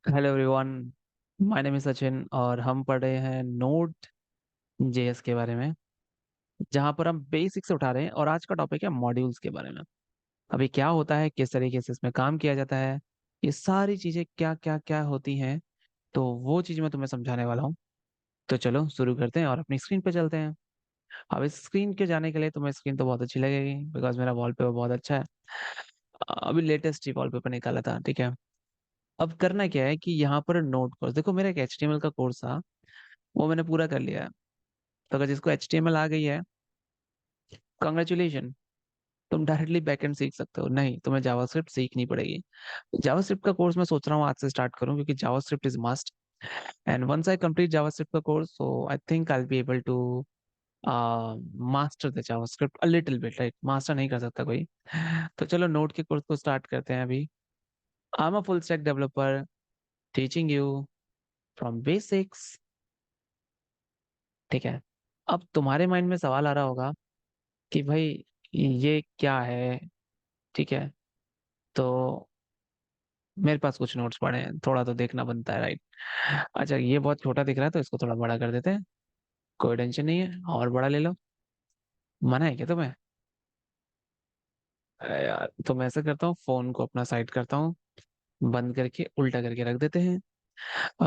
Hello everyone. My name is Sachin और हम पढ़ रहे हैं नोड जेएस के बारे में, जहां पर हम बेसिक से उठा रहे हैं। और आज का टॉपिक है मॉड्यूल्स के बारे में। अभी क्या होता है, किस तरीके से इसमें काम किया जाता है, ये सारी चीजें क्या क्या क्या होती हैं, तो वो चीज मैं तुम्हें समझाने वाला हूँ। तो चलो शुरू करते हैं और अपनी स्क्रीन पे चलते हैं। अब इस स्क्रीन के जाने के लिए तुम्हें स्क्रीन तो बहुत अच्छी लगेगी, बिकॉज मेरा वॉलपेपर बहुत अच्छा है। अभी लेटेस्ट ही वॉलपेपर निकाला था, ठीक है। अब करना क्या है कि यहाँ पर नोड कोर्स देखो, मेरा एक एचटीएमएल का कोर्स था, वो मैंने पूरा कर लिया है। तो अगर जिसको एचटीएमएल आ गई है, कंग्रेचुलेशन, तुम डायरेक्टली बैकएंड सीख सकते हो। नहीं, तुम्हें जावास्क्रिप्ट सीखनी पड़ेगी। जावास्क्रिप्ट का कोर्स मैं सोच रहा हूँ आज से स्टार्ट करूँ, क्योंकि JavaScript is must. And once I complete JavaScript का course, so I think I will be able to master the JavaScript a little bit, right. Master नहीं कर सकता कोई। तो चलो नोड के कोर्स को स्टार्ट करते हैं अभी। I am a full stack developer teaching you from basics, ठीक है। अब तुम्हारे माइंड में सवाल आ रहा होगा कि भाई ये क्या है, ठीक है। तो मेरे पास कुछ नोट्स पड़े हैं, थोड़ा तो देखना बनता है, राइट। अच्छा, ये बहुत छोटा दिख रहा है तो इसको थोड़ा बड़ा कर देते हैं। कोई टेंशन नहीं है, और बड़ा ले लो। मना है क्या तुम्हें? अरे यार, तो मैं ऐसा करता हूँ, फोन को अपना साइड करता हूँ, बंद करके उल्टा करके रख देते हैं।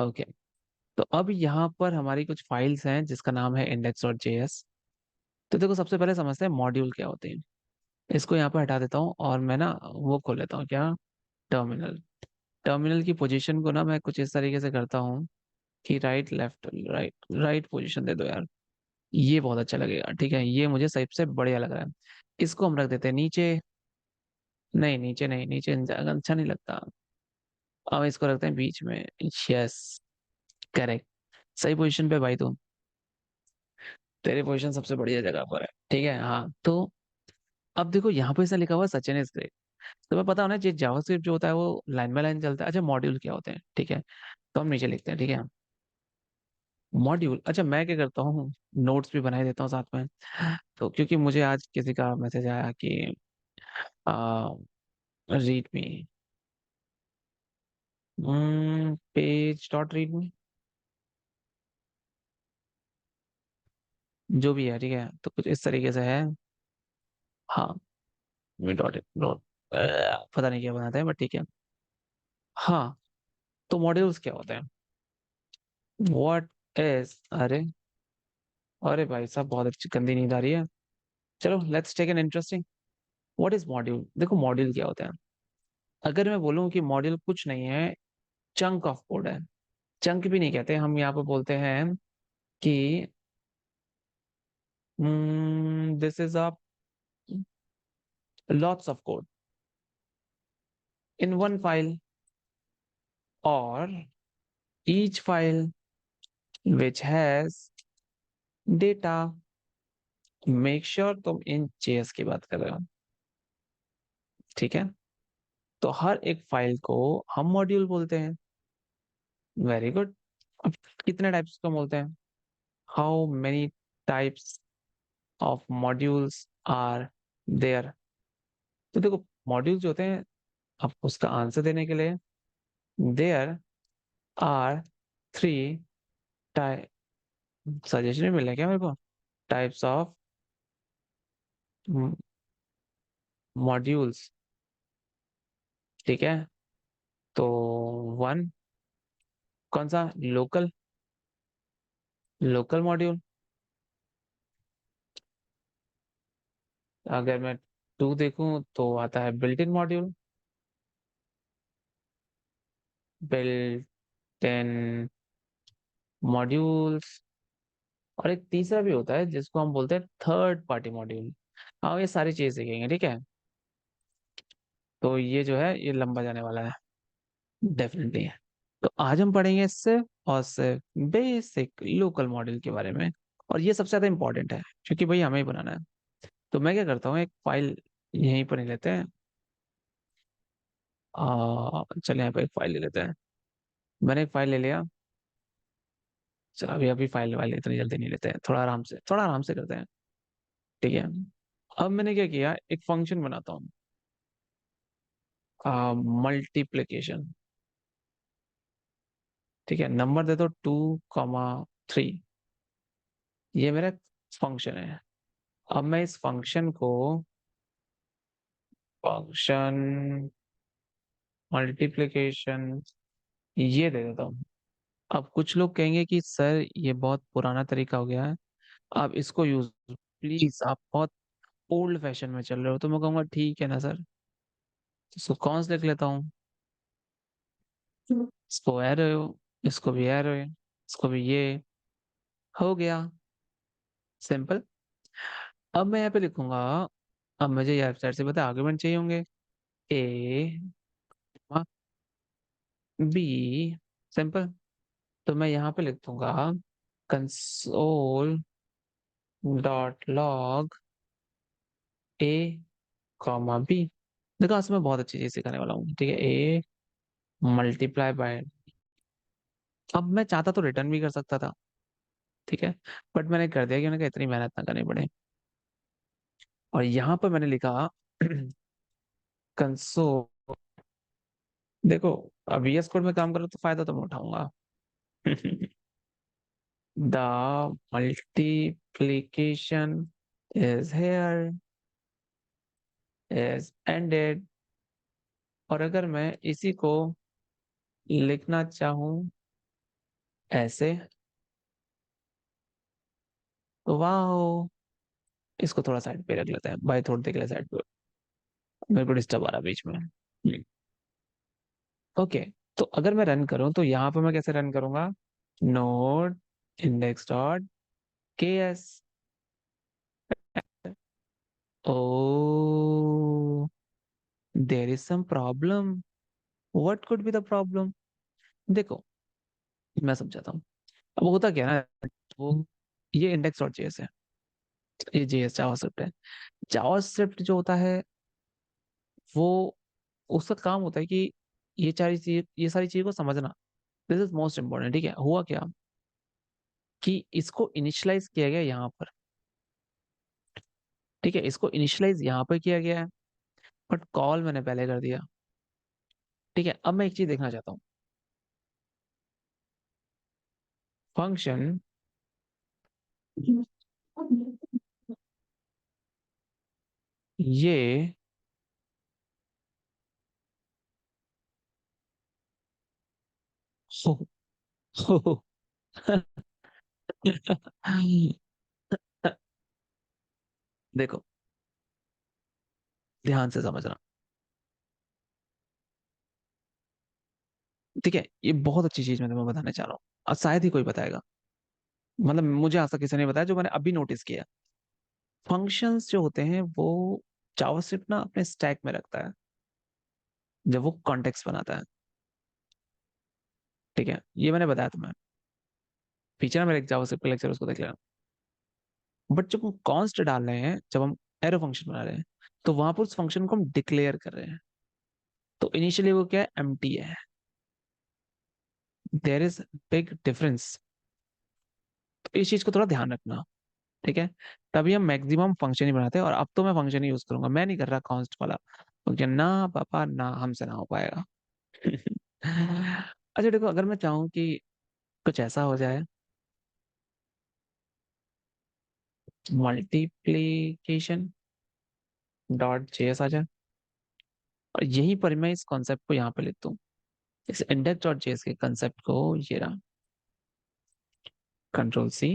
ओके। तो अब यहाँ पर हमारी कुछ फाइल्स हैं जिसका नाम है index.js। तो देखो, सबसे पहले समझते हैं मॉड्यूल क्या होते हैं। इसको यहाँ पर हटा देता हूँ और मैं ना वो खोल लेता हूँ, क्या, टर्मिनल। टर्मिनल की पोजीशन को ना मैं कुछ इस तरीके से करता हूँ कि right left right right position दे दो यार। ये बहुत अच्छा लगेगा, ठीक है। ये मुझे सबसे बढ़िया लग रहा है। इसको हम रख देते हैं नीचे। नहीं, नीचे नहीं, नीचे अच्छा नहीं लगता। अब इसको रखते हैं बीच में। Yes, correct. सही पोजीशन पे भाई तुम। तेरी पोजीशन सबसे बढ़िया जगह पर है, ठीक है। हाँ, तो अब देखो यहाँ पे ऐसा लिखा हुआ है सचिन इज ग्रेट। तुम्हें पता होना, जो जावास्क्रिप्ट जो होता है वो लाइन बाय लाइन चलता है। अच्छा, मॉड्यूल क्या होते हैं, ठीक है। तो हम नीचे लिखते हैं, ठीक है। मॉड्यूल, अच्छा मैं क्या करता हूँ, नोट्स भी बनाए देता हूँ साथ में। तो क्योंकि मुझे आज किसी का मैसेज आया कि रीड मी, पेज डॉट रीड मी, जो भी है, ठीक है। तो कुछ इस तरीके से है। हाँ, मी डॉट डॉट, पता नहीं क्या बनाते हैं, बट ठीक है। हाँ, तो मॉड्यूल्स क्या होते हैं? व्हाट इज, अरे, अरे भाई साहब, बहुत अच्छी गंदी नींद आ रही है। चलो let's take an interesting. What is module? देखो, मॉड्यूल क्या होता है। अगर मैं बोलूँ कि मॉड्यूल कुछ नहीं है, चंक ऑफ कोड है। चंक भी नहीं कहते हम, यहाँ पे बोलते हैं कि this is a lots of code in one file, और each file which has data. Make sure तुम इन जेएस की बात कर रहे हो, ठीक है। तो हर एक फाइल को हम मॉड्यूल बोलते हैं। Very good. अब कितने टाइप्स को बोलते हैं? How many types of modules are there? तो देखो, मॉड्यूल्स जो होते हैं, अब उसका आंसर देने के लिए, there are three type, suggestion मिल रहा है क्या मेरे को? टाइप्स ऑफ मॉड्यूल्स, ठीक है। तो वन, कौन सा? Local, local module. अगर मैं टू देखूं तो आता है built in module, built in modules. और एक तीसरा भी होता है जिसको हम बोलते हैं थर्ड पार्टी मॉड्यूल। हाँ, ये सारी चीज सीखेंगे, ठीक है। तो ये जो है ये लंबा जाने वाला है, डेफिनेटली। तो आज हम पढ़ेंगे सिर्फ और सिर्फ बेसिक लोकल मॉड्यूल के बारे में। और ये सबसे ज्यादा इंपॉर्टेंट है, क्योंकि भाई हमें ही बनाना है। तो मैं क्या करता हूँ, एक फाइल यहीं पर नहीं लेते हैं। चले यहाँ पे एक फाइल ले लेते हैं। मैंने एक फाइल ले लिया। चलो, अभी अभी फाइल वाइल इतनी जल्दी नहीं लेते हैं, थोड़ा आराम से करते हैं, ठीक है। अब मैंने क्या किया, एक फंक्शन बनाता हूँ, मल्टीप्लीकेशन। ठीक है, नंबर दे दो 2,3। ये मेरा फंक्शन है। अब मैं इस फंक्शन को फंक्शन मल्टीप्लिकेशन ये दे देता हूँ। अब कुछ लोग कहेंगे कि सर ये बहुत पुराना तरीका हो गया है, आप इसको यूज प्लीज, आप बहुत ओल्ड फैशन में चल रहे हो। तो मैं कहूंगा ठीक है ना सर, तो इसको कौन से लिख लेता हूँ। इसको एरो, इसको भी एरो, इसको भी ये हो गया सिंपल। अब मैं यहाँ पे लिखूंगा, अब मुझे ये वेबसाइट से पता आर्गुमेंट चाहिए होंगे। A B simple. तो मैं यहाँ पे लिख दूंगा console dot log A comma B. देखो आज मैं बहुत अच्छी चीज सिखाने वाला हूँ, ठीक है। ए मल्टीप्लाई बाय, अब मैं चाहता तो रिटर्न भी कर सकता था, ठीक है, बट मैंने कर दिया कि मैंने कहा इतनी मेहनत ना करनी पड़े। और यहाँ पर मैंने लिखा कंसोल, देखो अब VS कोड में काम करो तो फायदा तो मैं उठाऊंगा। The multiplication is here is ended. और अगर मैं इसी को लिखना चाहूं ऐसे, तो वाह, इसको थोड़ा साइड पे रख लेते हैं भाई, थोड़ी देर के लिए साइड पे, मेरे को डिस्टर्ब आ रहा है बीच में। ओके, तो अगर मैं रन करूं तो यहाँ पे मैं कैसे रन करूंगा, node index dot K S. Oh, there is some problem, what could be the problem. देखो मैं समझाता हूँ। अब होता क्या है ना, वो ये इंडेक्स डॉट जेएस है, ये जेएस जावास्क्रिप्ट है। जावास्क्रिप्ट जो होता है वो, उसका काम होता है कि ये सारी चीजों को समझना। दिस इज मोस्ट इंपॉर्टेंट, ठीक है। हुआ क्या कि इसको इनिशियलाइज किया गया यहाँ पर, ठीक है, इसको इनिशियलाइज यहाँ पर किया गया है, बट कॉल मैंने पहले कर दिया, ठीक है। अब मैं एक चीज देखना चाहता हूँ, फंक्शन ये हो, हो, देखो ध्यान से समझना, ठीक है। ये बहुत अच्छी चीज मैं तुम्हें बताने चाह रहा हूँ, और शायद ही कोई बताएगा, मतलब मुझे आज तक किसी ने बताया जो मैंने अभी नोटिस किया। फंक्शंस जो होते हैं वो जावास्क्रिप्ट ना अपने स्टैक में रखता है जब वो कॉन्टेक्स्ट बनाता है, ठीक है। ये मैंने बताया तुम्हें पीछे ना, मेरे एक जावास्क्रिप्ट का लेक्चर, उसको देख लेना। बट जब हम कॉन्स्ट डाल रहे हैं, जब हम एरो फंक्शन बना रहे हैं, तो वहां पर उस फंक्शन को हम डिक्लेयर कर रहे हैं। तो इनिशियली वो क्या है, एम्प्टी है। देयर इज बिग डिफरेंस, तो इस चीज को थोड़ा ध्यान रखना, ठीक है। तभी हम मैक्सिमम फंक्शन ही बनाते हैं, और अब तो मैं फंक्शन ही यूज करूंगा, मैं नहीं कर रहा कॉन्स्ट वाला, क्योंकि ना पापा ना हमसे ना हो पाएगा। अच्छा देखो, अगर मैं चाहूँ कि कुछ ऐसा हो जाए, मल्टीप्लीकेशन डॉट जेएस आ जाए, और यहीं पर मैं इस कॉन्सेप्ट को यहाँ पे लिख दूँ, इस इंडेक्स डॉट जेएस के कंसेप्ट को, ये रहा, कंट्रोल सी,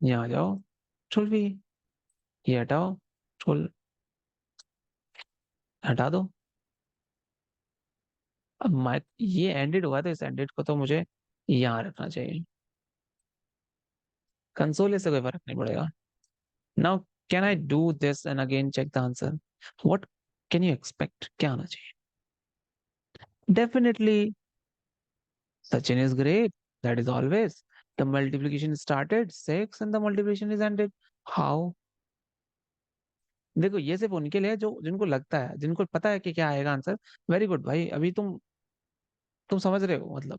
यहाँ आ जाओ, कंट्रोल वी, ये हटाओ, कंट्रोल हटा दो। अब ये एंडेड हुआ, तो इस एंडेड को तो मुझे यहाँ रखना चाहिए, कंसोल से कोई फर्क नहीं पड़ेगा। Now can I do this and again check the answer, what can you expect, क्या आना चाहिए। Definitely Sachin is great. That is always. The multiplication started 6 and the multiplication is ended. How? देखो ये सिर्फ उनके लिए है जो, जिनको लगता है, जिनको पता है कि क्या आएगा आंसर। वेरी गुड भाई, अभी तुम समझ रहे हो मतलब।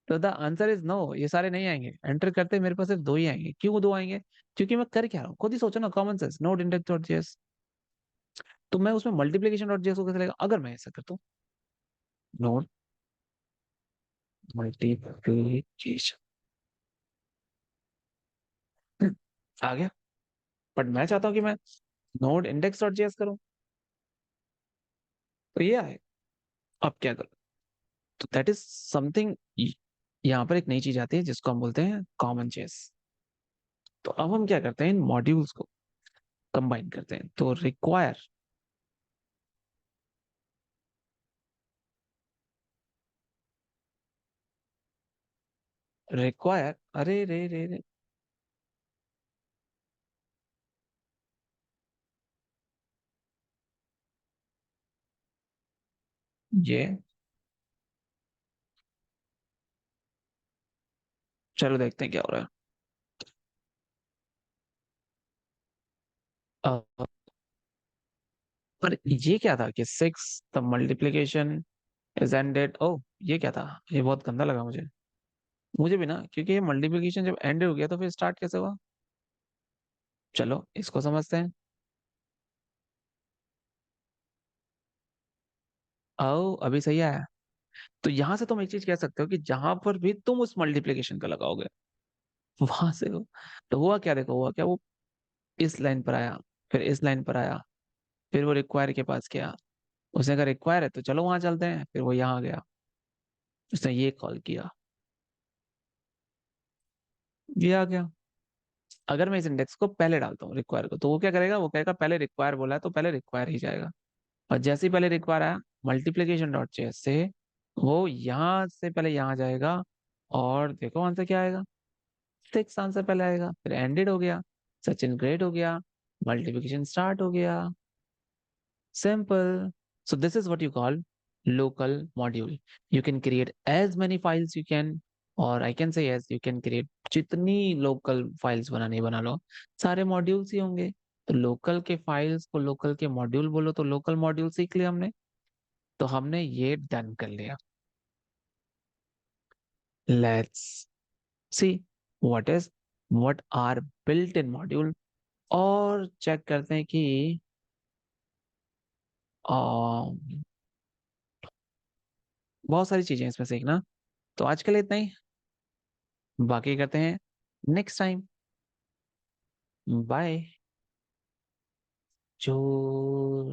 तो द आंसर इज नो, ये सारे नहीं आएंगे, एंटर करते मेरे पास सिर्फ दो ही आएंगे। क्यों दो आएंगे, क्योंकि मैं कर क्या रहा हूँ खुद ही सोचो ना, common sense, note index dot JS. तो मैं उसमें मल्टीप्लिकेशन डॉट जेएस को कैसे लेगा, अगर मैं ऐसा करता हूँ, नोट मल्टीप्लीकेशन आ गया। बट मैं चाहता हूँ कि मैं नोड इंडेक्स डॉट जेएस करूँ, तो ये आए। अब क्या करूँ? तो दैट इज समथिंग। यहाँ पर एक नई चीज आती है जिसको हम बोलते हैं कॉमन चेस। तो अब हम क्या करते हैं, इन मॉड्यूल्स को कंबाइन करते हैं। तो रिक्वायर, रिक्वायर, अरे रे रे रे, ये चलो देखते हैं क्या हो रहा है। पर ये क्या था कि six the multiplication is ended. ओ, ये क्या था? ये बहुत गंदा लगा मुझे। मुझे भी ना, क्योंकि ये मल्टीप्लीकेशन जब एंड हो गया तो फिर स्टार्ट कैसे हुआ? चलो इसको समझते हैं। आओ, अभी सही आया। तो यहां से तुम एक चीज कह सकते हो कि जहां पर भी तुम उस मल्टीप्लीकेशन का लगाओगे वहां से हो। तो हुआ क्या, देखो हुआ क्या, वो इस लाइन पर आया, फिर इस लाइन पर आया, फिर वो रिक्वायर के पास गया। उसने कहा रिक्वायर है तो चलो वहां चलते हैं, फिर वो यहाँ गया, उसने ये कॉल किया, ये आ गया। अगर मैं इस इंडेक्स को पहले डालता हूँ रिक्वायर को, तो वो क्या करेगा, वो कहेगा पहले रिक्वायर बोला है तो पहले रिक्वायर ही जाएगा। और जैसे ही पहले रिक्वायर आया, मल्टीप्लीकेशन डॉट जेएस से वो यहाँ से पहले यहाँ जाएगा। और देखो आंसर क्या आएगा, सिक्स आंसर पहले आएगा, फिर एंडेड हो गया, सचिन ग्रेट हो गया, मल्टीप्लिकेशन स्टार्ट हो गया। Simple. So this is what you call local module. You can create as many files you can, or I can say as you can create जितनी local files बनानी है बना लो, सारे modules ही होंगे। तो local के files को local के module बोलो, तो local module सीख लिया हमने। तो हमने ये डन कर लिया। Let's see what is what are built in module, और चेक करते हैं कि बहुत सारी चीजें हैं इसमें सीखना। तो आज के लिए इतना ही, बाकी करते हैं नेक्स्ट टाइम। बाय। जो